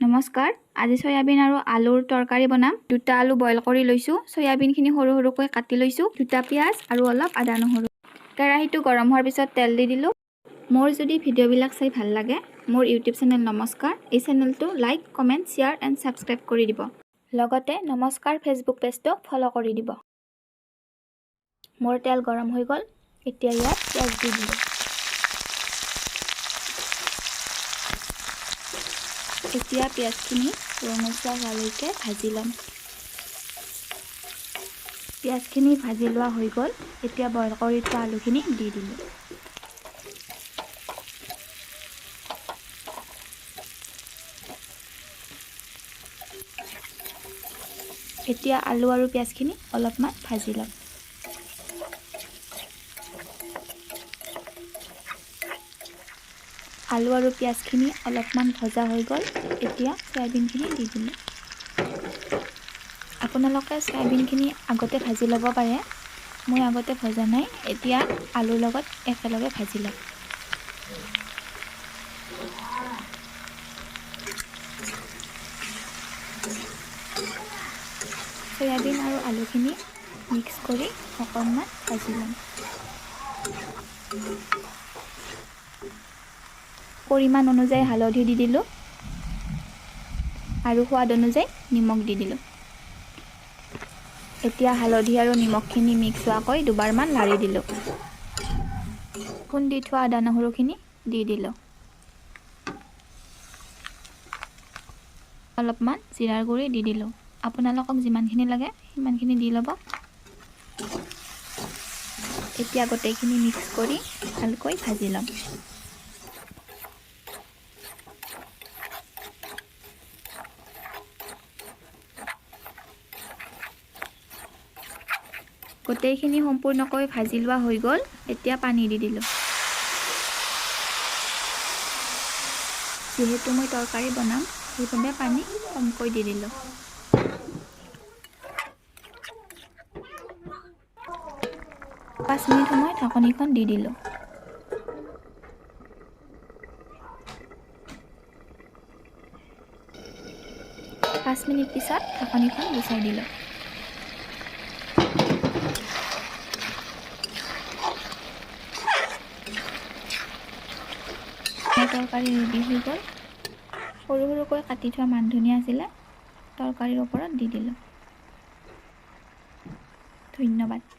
নমস্কাৰ, আজি সয়াবিন আৰু আলুৰ তৰকাৰী বনাম। দুটা আলু বইল কৰি লৈছোঁ। সয়াবিনখিনি সৰু সৰুকৈ কাটি লৈছোঁ। দুটা পিঁয়াজ আৰু অলপ আদা নহৰু। কেৰাহীটো গৰম হোৱাৰ পিছত তেল দি দিলোঁ। মোৰ যদি ভিডিঅ'বিলাক চাই ভাল লাগে, মোৰ ইউটিউব চেনেল নমস্কাৰ, এই চেনেলটো like, comment, share and subscribe কৰি দিব। লগতে নমস্কাৰ ফেচবুক পেজটো ফ'ল' কৰি দিব। মোৰ তেল গৰম হৈ গ'ল। এতিয়া ইয়াত পিঁয়াজ দি দিলোঁ। এতিয়া পিঁয়াজখিনি ৰঙচুৱা হোৱালৈকে ভাজি ল'ম। পিঁয়াজখিনি ভাজি লোৱা হৈ গ'ল। এতিয়া বইল কৰি থোৱা আলুখিনি দি দিলোঁ। এতিয়া আলু আৰু পিঁয়াজখিনি অলপমান ভাজি ল'ম। আলু আৰু পিঁয়াজখিনি অলপমান ভজা হৈ গ'ল। এতিয়া চয়াবিনখিনি দি দিলোঁ। আপোনালোকে চয়াবিনখিনি আগতে ভাজি ল'ব পাৰে। মই আগতে ভজা নাই। এতিয়া আলুৰ লগত একেলগে ভাজি ল'ম। চয়াবিন আৰু আলুখিনি মিক্স কৰি অকণমান ভাজি ল'ম। পৰিমাণ অনুযায়ী হালধি দি দিলোঁ আৰু সোৱাদ অনুযায়ী নিমখ দি দিলোঁ। এতিয়া হালধি আৰু নিমখখিনি মিক্স হোৱাকৈ দুবাৰমান লাৰি দিলোঁ। খুন্দি থোৱা আদা নহৰুখিনি দি দিলোঁ। অলপমান জিৰাৰ গুড়ি দি দিলোঁ। আপোনালোকক যিমানখিনি লাগে সিমানখিনি দি ল'ব। এতিয়া গোটেইখিনি মিক্স কৰি ভালকৈ ভাজি ল'ম। গোটেইখিনি সম্পূৰ্ণকৈ ভাজি লোৱা হৈ গ'ল। এতিয়া পানী দি দিলোঁ। যিহেতু মই তৰকাৰী বনাম, সেইবাবে পানী কমকৈ দি দিলোঁ। পাঁচ মিনিট সময় ঢাকনিখন দি দিলোঁ। পাঁচ মিনিট পিছত ঢাকনিখন গুচাই দিলোঁ। তৰকাৰী ৰেডি হৈ গ'ল। সৰু সৰুকৈ কাটি থোৱা মান ধনিয়া আছিলে, তৰকাৰীৰ ওপৰত দি দিলোঁ। ধন্যবাদ।